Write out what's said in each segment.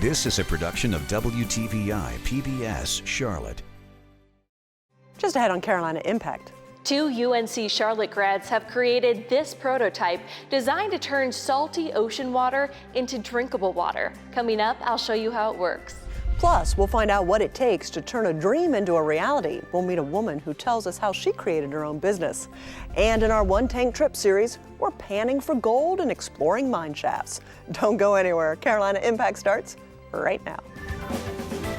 This is a production of WTVI PBS Charlotte. Just ahead on Carolina Impact. 2 UNC Charlotte grads have created this prototype designed to turn salty ocean water into drinkable water. Coming up, I'll show you how it works. Plus, we'll find out what it takes to turn a dream into a reality. We'll meet a woman who tells us how she created her own business. And in our One Tank Trip series, we're panning for gold and exploring mine shafts. Don't go anywhere. Carolina Impact starts right now.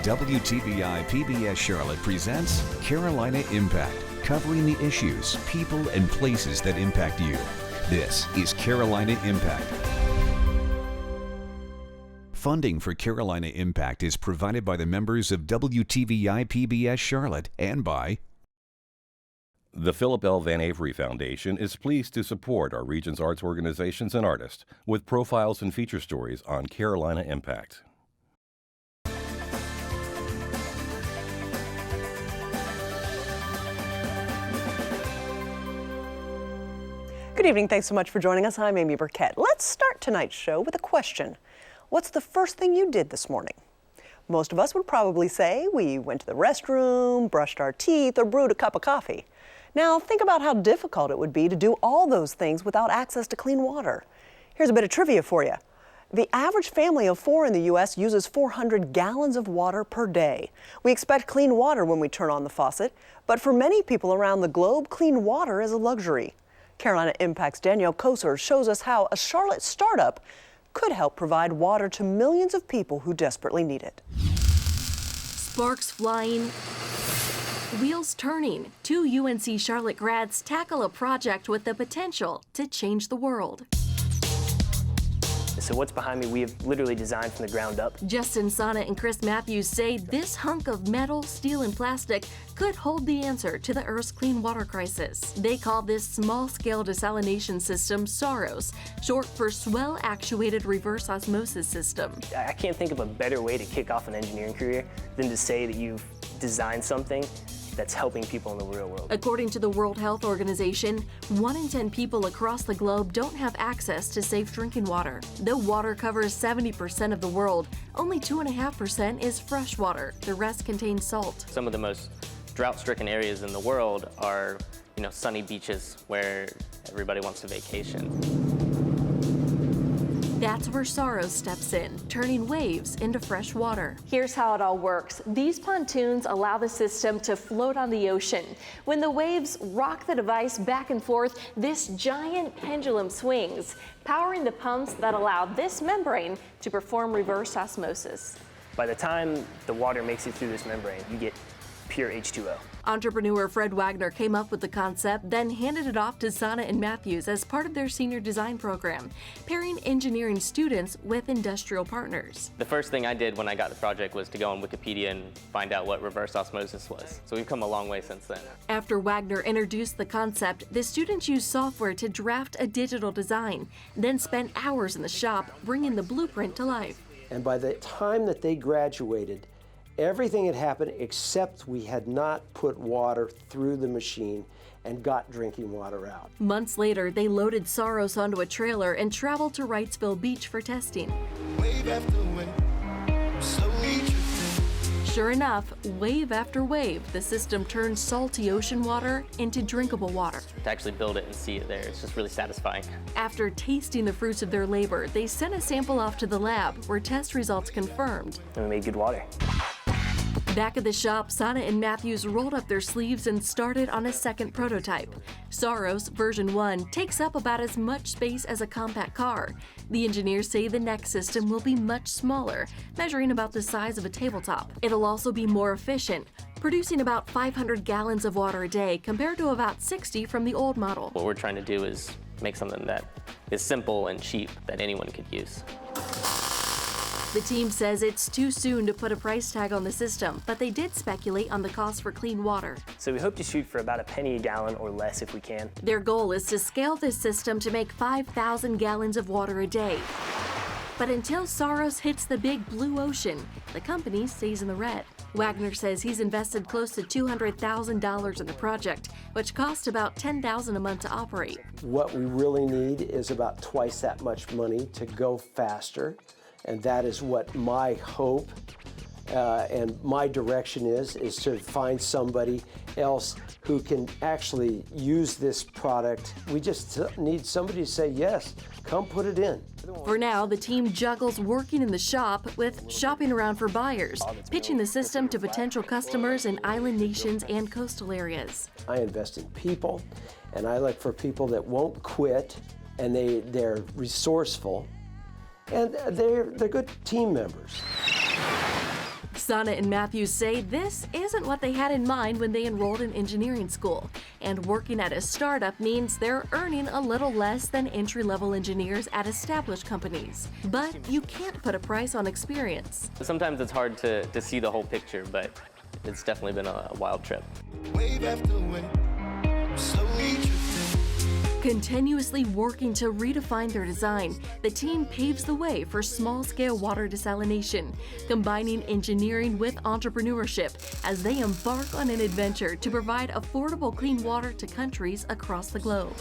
WTVI PBS Charlotte presents Carolina Impact, covering the issues, people, and places that impact you. This is Carolina Impact. Funding for Carolina Impact is provided by the members of WTVI PBS Charlotte and by the Philip L. Van Avery Foundation is pleased to support our region's arts organizations and artists with profiles and feature stories on Carolina Impact. Good evening. Thanks so much for joining us. I'm Amy Burkett. Let's start tonight's show with a question. What's the first thing you did this morning? Most of us would probably say we went to the restroom, brushed our teeth, or brewed a cup of coffee. Now think about how difficult it would be to do all those things without access to clean water. Here's a bit of trivia for you. The average family of 4 in the U.S. uses 400 gallons of water per day. We expect clean water when we turn on the faucet, but for many people around the globe, clean water is a luxury. Carolina Impact's Danielle Koser shows us how a Charlotte startup could help provide water to millions of people who desperately need it. Sparks flying, wheels turning. 2 UNC Charlotte grads tackle a project with the potential to change the world. So what's behind me, we have literally designed from the ground up. Justin Sonnet and Chris Matthews say this hunk of metal, steel, and plastic could hold the answer to the Earth's clean water crisis. They call this small-scale desalination system SAROS, short for Swell Actuated Reverse Osmosis System. I can't think of a better way to kick off an engineering career than to say that you've designed something that's helping people in the real world. According to the World Health Organization, 1 in 10 people across the globe don't have access to safe drinking water. Though water covers 70% of the world, only 2.5% is fresh water. The rest contains salt. Some of the most drought-stricken areas in the world are, sunny beaches where everybody wants to vacation. That's where SAROS steps in, turning waves into fresh water. Here's how it all works. These pontoons allow the system to float on the ocean. When the waves rock the device back and forth, this giant pendulum swings, powering the pumps that allow this membrane to perform reverse osmosis. By the time the water makes it through this membrane, you get pure H2O. Entrepreneur Fred Wagner came up with the concept, then handed it off to Sonnet and Matthews as part of their senior design program, pairing engineering students with industrial partners. The first thing I did when I got the project was to go on Wikipedia and find out what reverse osmosis was. So we've come a long way since then. After Wagner introduced the concept, the students used software to draft a digital design, then spent hours in the shop bringing the blueprint to life. And by the time that they graduated, everything had happened except we had not put water through the machine and got drinking water out. Months later, they loaded SAROS onto a trailer and traveled to Wrightsville Beach for testing. Wave after wave, slowly drifting. Sure enough, wave after wave, the system turned salty ocean water into drinkable water. To actually build it and see it there, it's just really satisfying. After tasting the fruits of their labor, they sent a sample off to the lab where test results confirmed. And we made good water. Back at the shop, Sonnet and Matthews rolled up their sleeves and started on a second prototype. SAROS version 1 takes up about as much space as a compact car. The engineers say the next system will be much smaller, measuring about the size of a tabletop. It'll also be more efficient, producing about 500 gallons of water a day compared to about 60 from the old model. What we're trying to do is make something that is simple and cheap that anyone could use. The team says it's too soon to put a price tag on the system, but they did speculate on the cost for clean water. So we hope to shoot for about a penny a gallon or less if we can. Their goal is to scale this system to make 5,000 gallons of water a day. But until SAROS hits the big blue ocean, the company stays in the red. Wagner says he's invested close to $200,000 in the project, which costs about $10,000 a month to operate. What we really need is about twice that much money to go faster And that is what my hope and my direction is to find somebody else who can actually use this product. We just need somebody to say, yes, come put it in. For now, the team juggles working in the shop with shopping around for buyers, pitching the system to potential customers in island nations and coastal areas. I invest in people, and I look for people that won't quit, and they're resourceful, and they're good team members. Sonnet and Matthews say this isn't what they had in mind when they enrolled in engineering school, and working at a startup means they're earning a little less than entry-level engineers at established companies. But you can't put a price on experience. Sometimes it's hard to see the whole picture, but it's definitely been a wild trip. Wave after wave, slowly drifting. Continuously working to redefine their design, the team paves the way for small-scale water desalination, combining engineering with entrepreneurship as they embark on an adventure to provide affordable clean water to countries across the globe.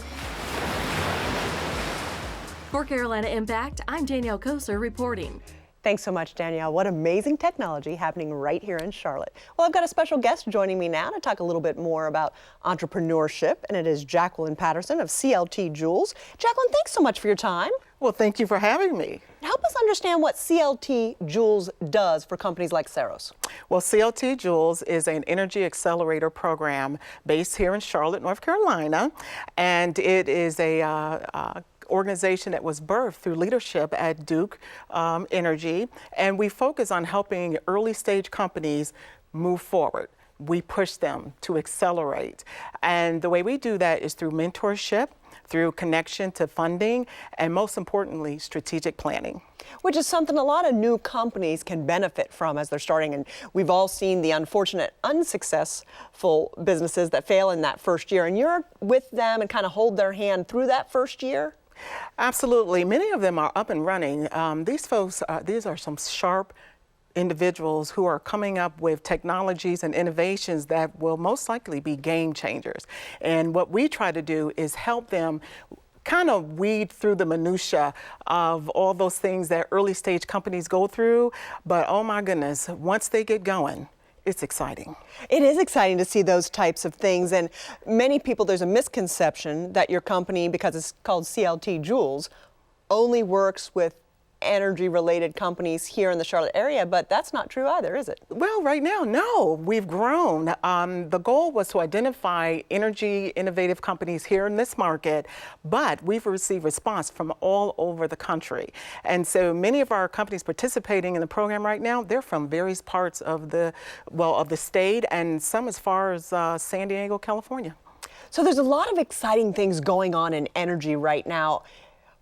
For Carolina Impact, I'm Danielle Koser reporting. Thanks so much, Danielle. What amazing technology happening right here in Charlotte. Well, I've got a special guest joining me now to talk a little bit more about entrepreneurship, and it is Jacqueline Patterson of CLT Joules. Jacqueline, thanks so much for your time. Well, thank you for having me. Help us understand what CLT Joules does for companies like Ceros. Well, CLT Joules is an energy accelerator program based here in Charlotte, North Carolina, and it is a organization that was birthed through leadership at Duke Energy, and we focus on helping early stage companies move forward. We push them to accelerate, and the way we do that is through mentorship, through connection to funding, and most importantly, strategic planning. Which is something a lot of new companies can benefit from as they're starting. And we've all seen the unfortunate, unsuccessful businesses that fail in that first year. And you're with them and kind of hold their hand through that first year? Absolutely. Many of them are up and running. These folks, these are some sharp individuals who are coming up with technologies and innovations that will most likely be game changers. And what we try to do is help them kind of weed through the minutia of all those things that early stage companies go through. But oh my goodness, once they get going, it's exciting. It is exciting to see those types of things, and many people, there's a misconception that your company, because it's called CLT Joules, only works with energy-related companies here in the Charlotte area, but that's not true either, is it? Well, right now, no. We've grown. The goal was to identify energy innovative companies here in this market, but we've received response from all over the country. And so many of our companies participating in the program right now, they're from various parts of the state, and some as far as San Diego, California. So there's a lot of exciting things going on in energy right now.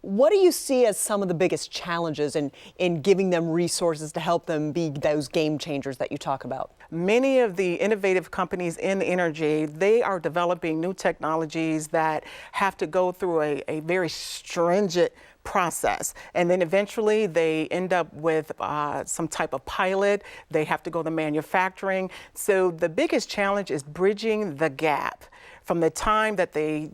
What do you see as some of the biggest challenges in giving them resources to help them be those game changers that you talk about? Many of the innovative companies in energy, they are developing new technologies that have to go through a very stringent process. And then eventually they end up with some type of pilot. They have to go to manufacturing. So the biggest challenge is bridging the gap from the time that they,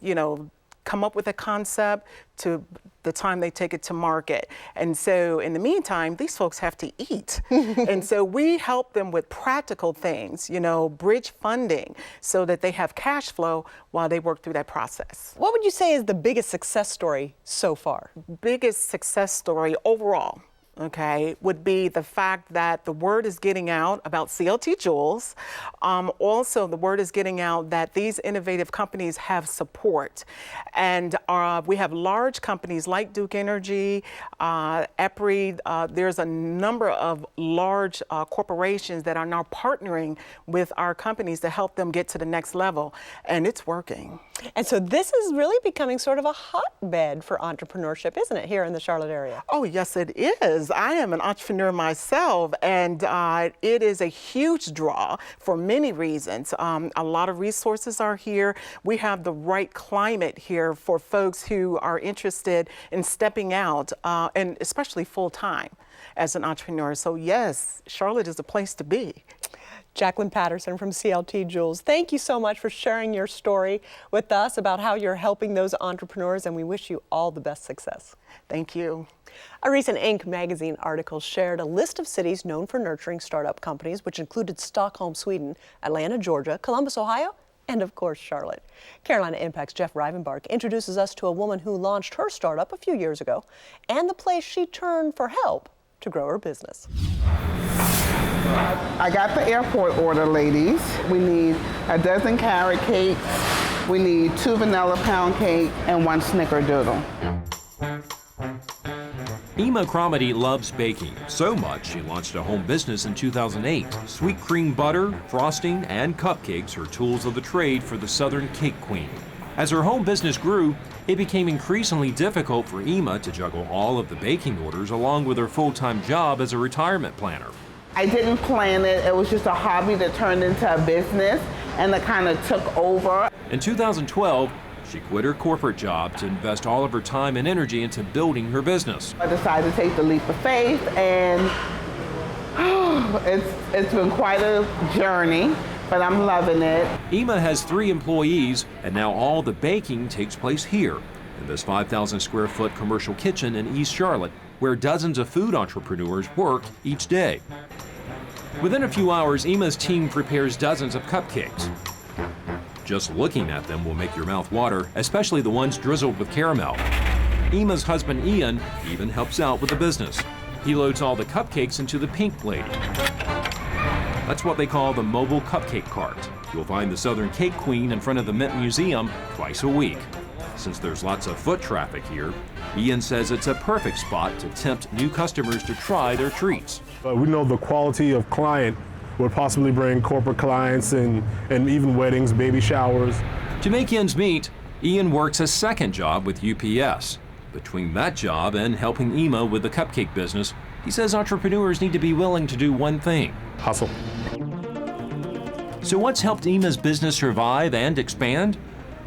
come up with a concept to the time they take it to market. And so in the meantime, these folks have to eat. And so we help them with practical things, bridge funding so that they have cash flow while they work through that process. What would you say is the biggest success story so far? Biggest success story overall, would be the fact that the word is getting out about CLT Joules. Also, the word is getting out that these innovative companies have support. And we have large companies like Duke Energy, EPRI. There's a number of large corporations that are now partnering with our companies to help them get to the next level. And it's working. And so this is really becoming sort of a hotbed for entrepreneurship, isn't it, here in the Charlotte area? Oh, yes, it is. I am an entrepreneur myself, and it is a huge draw for many reasons. A lot of resources are here. We have the right climate here for folks who are interested in stepping out, and especially full-time as an entrepreneur. So yes, Charlotte is a place to be. Jacqueline Patterson from CLT Joules, thank you so much for sharing your story with us about how you're helping those entrepreneurs, and we wish you all the best success. Thank you. A recent Inc. magazine article shared a list of cities known for nurturing startup companies, which included Stockholm, Sweden, Atlanta, Georgia, Columbus, Ohio, and of course, Charlotte. Carolina Impact's Jeff Rivenbark introduces us to a woman who launched her startup a few years ago and the place she turned for help to grow her business. I got the airport order, ladies. We need a dozen carrot cakes, we need 2 vanilla pound cake, and 1 snickerdoodle. Ema Cromedy loves baking so much she launched a home business in 2008. Sweet cream butter, frosting, and cupcakes are tools of the trade for the Southern Cake Queen. As her home business grew, it became increasingly difficult for Ema to juggle all of the baking orders along with her full-time job as a retirement planner. I didn't plan it. It was just a hobby that turned into a business and that kind of took over. In 2012, she quit her corporate job to invest all of her time and energy into building her business. I decided to take the leap of faith, and it's been quite a journey, but I'm loving it. Ema has 3 employees, and now all the baking takes place here in this 5,000 square foot commercial kitchen in East Charlotte, where dozens of food entrepreneurs work each day. Within a few hours, Ema's team prepares dozens of cupcakes. Just looking at them will make your mouth water, especially the ones drizzled with caramel. Ema's husband Ian even helps out with the business. He loads all the cupcakes into the Pink Lady. That's what they call the mobile cupcake cart. You'll find the Southern Cake Queen in front of the Mint Museum twice a week. Since there's lots of foot traffic here, Ian says it's a perfect spot to tempt new customers to try their treats. We know the quality of client would possibly bring corporate clients and even weddings, baby showers. To make ends meet, Ian works a second job with UPS. Between that job and helping Ema with the cupcake business, he says entrepreneurs need to be willing to do one thing: hustle. So what's helped Ema's business survive and expand?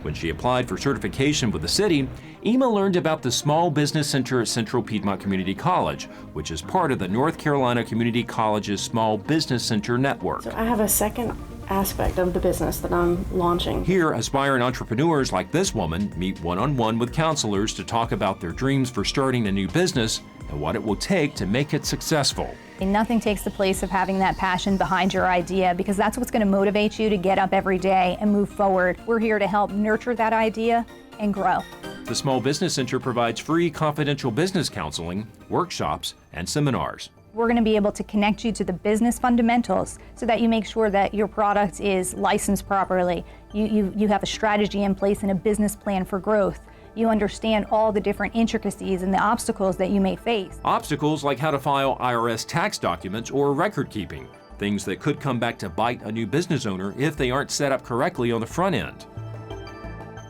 When she applied for certification with the city, Ema learned about the Small Business Center at Central Piedmont Community College, which is part of the North Carolina Community College's Small Business Center network. So I have a second aspect of the business that I'm launching. Here, aspiring entrepreneurs like this woman meet one-on-one with counselors to talk about their dreams for starting a new business and what it will take to make it successful. Nothing takes the place of having that passion behind your idea, because that's what's going to motivate you to get up every day and move forward. We're here to help nurture that idea and grow. The Small Business Center provides free confidential business counseling, workshops, and seminars. We're going to be able to connect you to the business fundamentals so that you make sure that your product is licensed properly. You have a strategy in place and a business plan for growth. You understand all the different intricacies and the obstacles that you may face. Obstacles like how to file IRS tax documents or record keeping, things that could come back to bite a new business owner if they aren't set up correctly on the front end.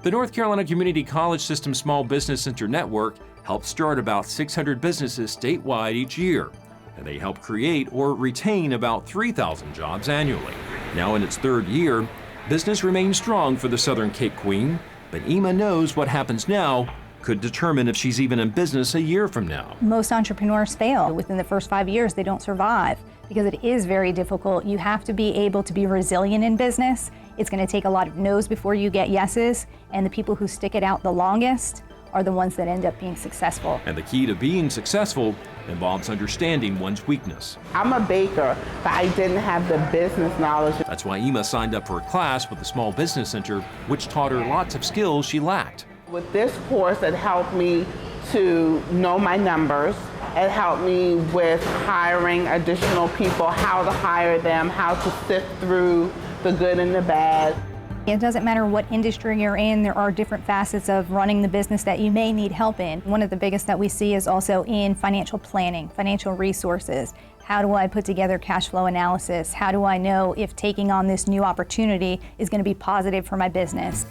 The North Carolina Community College System Small Business Center Network helps start about 600 businesses statewide each year, and they help create or retain about 3,000 jobs annually. Now in its 3rd year, business remains strong for the Southern Cake Queen, but Ema knows what happens now could determine if she's even in business a year from now. Most entrepreneurs fail. Within the first 5 years, they don't survive because it is very difficult. You have to be able to be resilient in business. It's going to take a lot of no's before you get yeses, and the people who stick it out the longest are the ones that end up being successful. And the key to being successful involves understanding one's weakness. I'm a baker, but I didn't have the business knowledge. That's why Ema signed up for a class with the Small Business Center, which taught her lots of skills she lacked. With this course, it helped me to know my numbers. It helped me with hiring additional people, how to hire them, how to sift through the good and the bad. It doesn't matter what industry you're in, there are different facets of running the business that you may need help in. One of the biggest that we see is also in financial planning, financial resources. How do I put together cash flow analysis? How do I know if taking on this new opportunity is going to be positive for my business?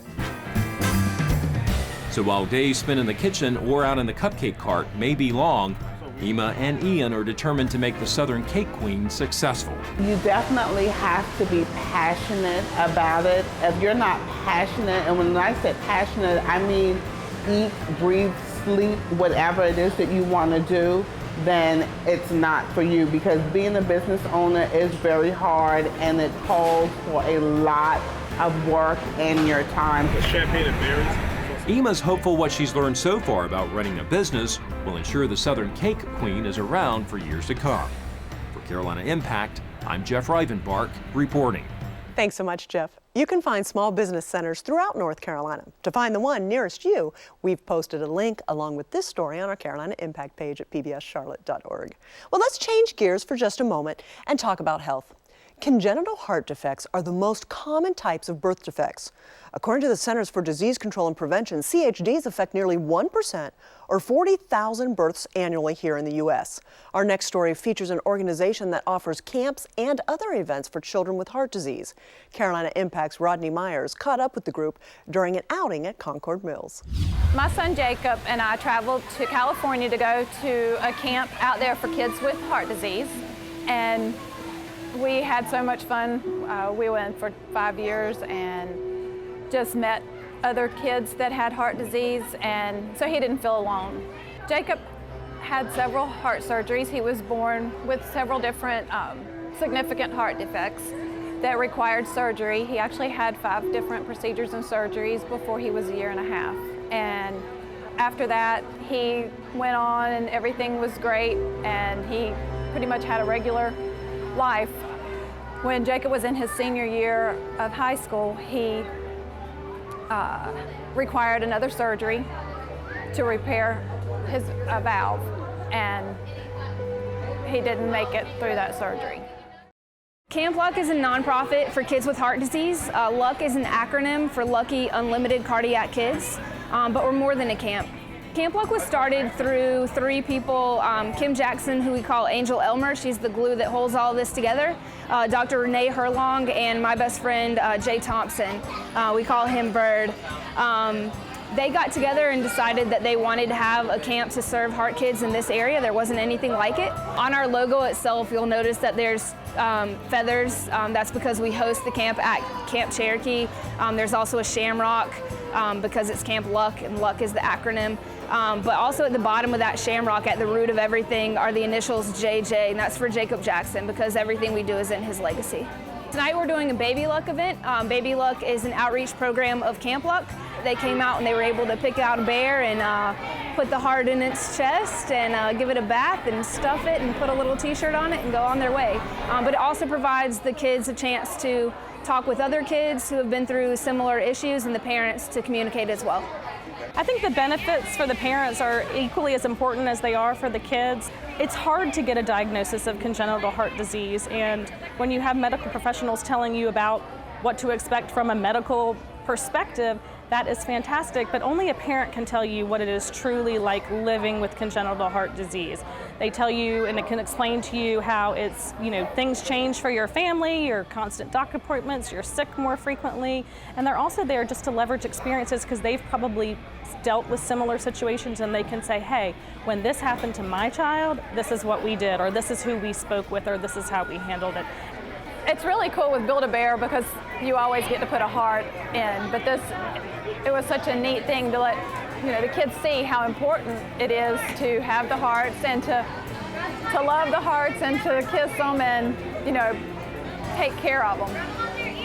So while days spent in the kitchen or out in the cupcake cart may be long, Ema and Ian are determined to make the Southern Cake Queen successful. You definitely have to be passionate about it. If you're not passionate, and when I say passionate, I mean eat, breathe, sleep, whatever it is that you want to do, then it's not for you, because being a business owner is very hard and it calls for a lot of work and your time. The champagne and berries. Emma's hopeful what she's learned so far about running a business will ensure the Southern Cake Queen is around for years to come. For Carolina Impact, I'm Jeff Rivenbark reporting. Thanks so much, Jeff. You can find small business centers throughout North Carolina. To find the one nearest you, we've posted a link along with this story on our Carolina Impact page at pbscharlotte.org. Well, let's change gears for just a moment and talk about health. Congenital heart defects are the most common types of birth defects. According to the Centers for Disease Control and Prevention, CHDs affect nearly 1% or 40,000 births annually here in the U.S. Our next story features an organization that offers camps and other events for children with heart disease. Carolina Impact's Rodney Myers caught up with the group during an outing at Concord Mills. My son Jacob and I traveled to California to go to a camp out there for kids with heart disease, and we had so much fun. We went for 5 years and just met other kids that had heart disease, and so he didn't feel alone. Jacob had several heart surgeries. He was born with several different significant heart defects that required surgery. He actually had 5 different procedures and surgeries before he was 1.5 years. And after that, he went on and everything was great, and he pretty much had a regular life. When Jacob was in his senior year of high school, he required another surgery to repair his valve, and he didn't make it through that surgery. Camp Luck is a nonprofit for kids with heart disease. LUCK is an acronym for Lucky Unlimited Cardiac Kids, but we're more than a camp. Camp Luck was started through 3 people, Kim Jackson, who we call Angel Elmer, she's the glue that holds all this together, Dr. Renee Herlong, and my best friend, Jay Thompson. We call him Bird. They got together and decided that they wanted to have a camp to serve heart kids in this area. There wasn't anything like it. On our logo itself, you'll notice that there's feathers. That's because we host the camp at Camp Cherokee. There's also a shamrock because it's Camp Luck, and Luck is the acronym. But also at the bottom of that shamrock, at the root of everything, are the initials JJ, and that's for Jacob Jackson, because everything we do is in his legacy. Tonight we're doing a Baby Luck event. Baby Luck is an outreach program of Camp Luck. They came out and they were able to pick out a bear and put the heart in its chest and give it a bath and stuff it and put a little t-shirt on it and go on their way. But it also provides the kids a chance to talk with other kids who have been through similar issues and the parents to communicate as well. I think the benefits for the parents are equally as important as they are for the kids. It's hard to get a diagnosis of congenital heart disease, and when you have medical professionals telling you about what to expect from a medical perspective, that is fantastic, but only a parent can tell you what it is truly like living with congenital heart disease. They tell you and it can explain to you how it's, things change for your family, your constant doctor appointments, you're sick more frequently, and they're also there just to leverage experiences because they've probably dealt with similar situations, and they can say, hey, when this happened to my child, this is what we did, or this is who we spoke with, or this is how we handled it. It's really cool with Build-A-Bear because you always get to put a heart in, but it was such a neat thing to let the kids see how important it is to have the hearts and to love the hearts and to kiss them and take care of them.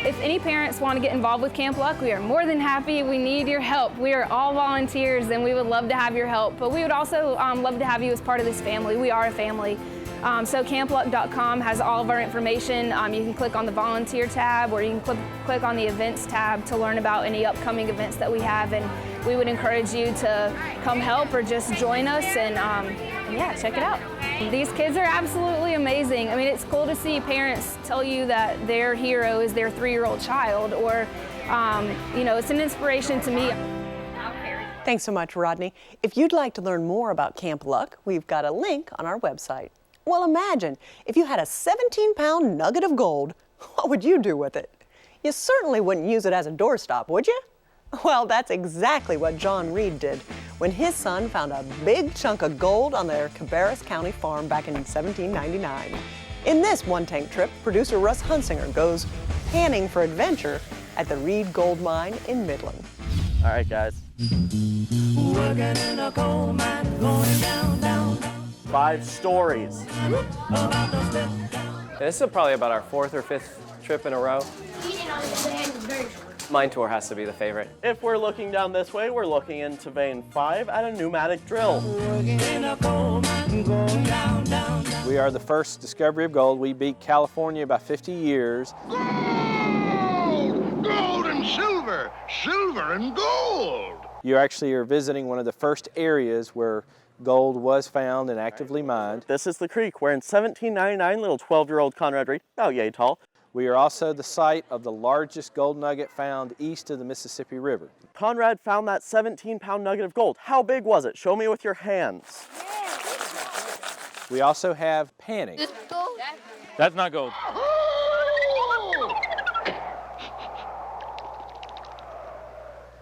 If any parents want to get involved with Camp Luck, we are more than happy. We need your help. We are all volunteers and we would love to have your help, but we would also love to have you as part of this family. We are a family. So campluck.com has all of our information. You can click on the volunteer tab, or you can click on the events tab to learn about any upcoming events that we have, and we would encourage you to come help or just join us and yeah, check it out. These kids are absolutely amazing. I mean, it's cool to see parents tell you that their hero is their 3-year-old child, or it's an inspiration to me. Thanks so much, Rodney. If you'd like to learn more about Camp Luck, we've got a link on our website. Well, imagine if you had a 17-pound nugget of gold, what would you do with it? You certainly wouldn't use it as a doorstop, would you? Well, that's exactly what John Reed did when his son found a big chunk of gold on their Cabarrus County farm back in 1799. In this one-tank trip, producer Russ Hunsinger goes panning for adventure at the Reed Gold Mine in Midland. All right, guys. Working in a coal mine, going down, down. 5 stories. This is probably about our 4th or 5th trip in a row. Mine Tour has to be the favorite. If we're looking down this way, we're looking into vein 5 at a pneumatic drill. We are the first discovery of gold. We beat California by 50 years. Gold! Gold and silver! Silver and gold! You actually are visiting one of the first areas where gold was found and actively mined. This is the creek where in 1799, little 12-year-old Conrad Reed, about yay tall. We are also the site of the largest gold nugget found east of the Mississippi River. Conrad found that 17-pound nugget of gold. How big was it? Show me with your hands. We also have panning. That's not gold.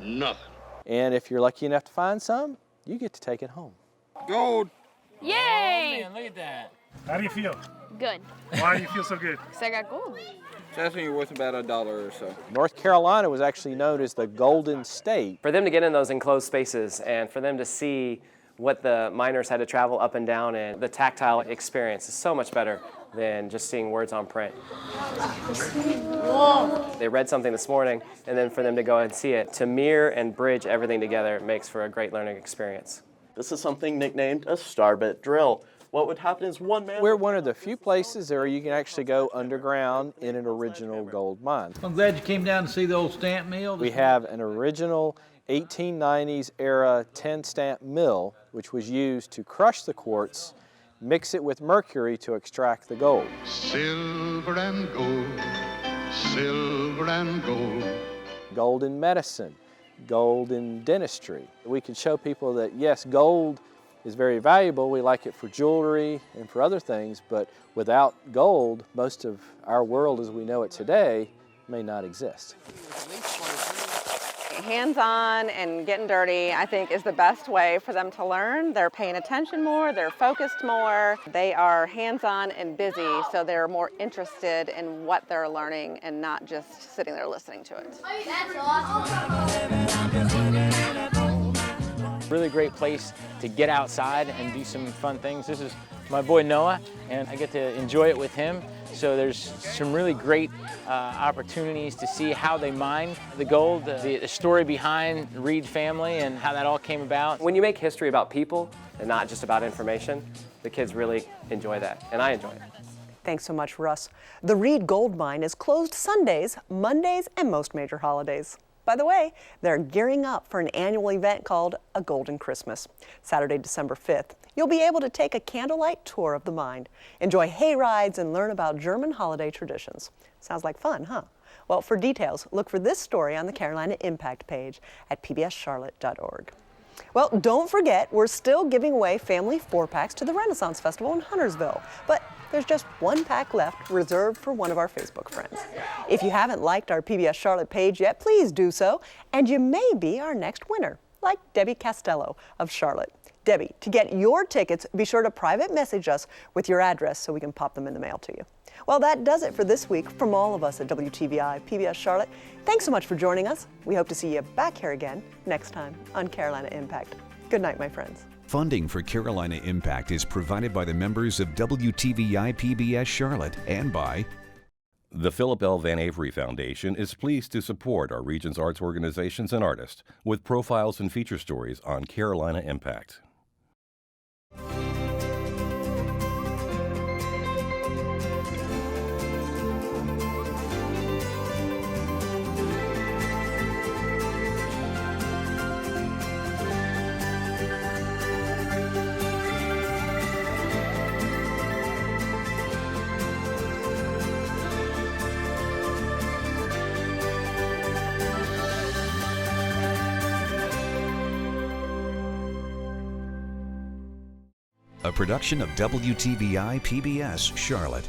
Nothing. And if you're lucky enough to find some, you get to take it home. Gold. Yay! Oh, man, look at that. How do you feel? Good. Why do you feel so good? Because I got gold. So that's when you're worth about $1 or so. North Carolina was actually known as the Golden State. For them to get in those enclosed spaces and for them to see what the miners had to travel up and down in, the tactile experience is so much better than just seeing words on print. They read something this morning, and then for them to go and see it, to mirror and bridge everything together makes for a great learning experience. This is something nicknamed a starbit drill. What would happen is one man... We're one of the few places where you can actually go underground in an original gold mine. I'm glad you came down to see the old stamp mill. We have an original 1890s era 10 stamp mill, which was used to crush the quartz, mix it with mercury to extract the gold. Silver and gold, silver and gold. Gold in medicine, gold in dentistry. We can show people that yes, gold is very valuable. We like it for jewelry and for other things, but without gold, most of our world as we know it today may not exist. Hands-on and getting dirty, I think, is the best way for them to learn. They're paying attention more, they're focused more, they are hands-on and busy, so they're more interested in what they're learning and not just sitting there listening to it. That's awesome. Really great place to get outside and do some fun things. This is my boy Noah, and I get to enjoy it with him. So there's some really great opportunities to see how they mine the gold, the story behind the Reed family and how that all came about. When you make history about people and not just about information, the kids really enjoy that, and I enjoy it. Thanks so much, Russ. The Reed Gold Mine is closed Sundays, Mondays, and most major holidays. By the way, they're gearing up for an annual event called A Golden Christmas. Saturday, December 5th, you'll be able to take a candlelight tour of the mine, enjoy hay rides, and learn about German holiday traditions. Sounds like fun, huh? Well, for details, look for this story on the Carolina Impact page at pbscharlotte.org. Well, don't forget, we're still giving away family 4-packs to the Renaissance Festival in Huntersville, but there's just 1 pack left reserved for one of our Facebook friends. If you haven't liked our PBS Charlotte page yet, please do so, and you may be our next winner, like Debbie Castello of Charlotte. Debbie, to get your tickets, be sure to private message us with your address so we can pop them in the mail to you. Well, that does it for this week from all of us at WTVI PBS Charlotte. Thanks so much for joining us. We hope to see you back here again next time on Carolina Impact. Good night, my friends. Funding for Carolina Impact is provided by the members of WTVI PBS Charlotte and by the Philip L. Van Avery Foundation is pleased to support our region's arts organizations and artists with profiles and feature stories on Carolina Impact. a production of WTVI PBS Charlotte.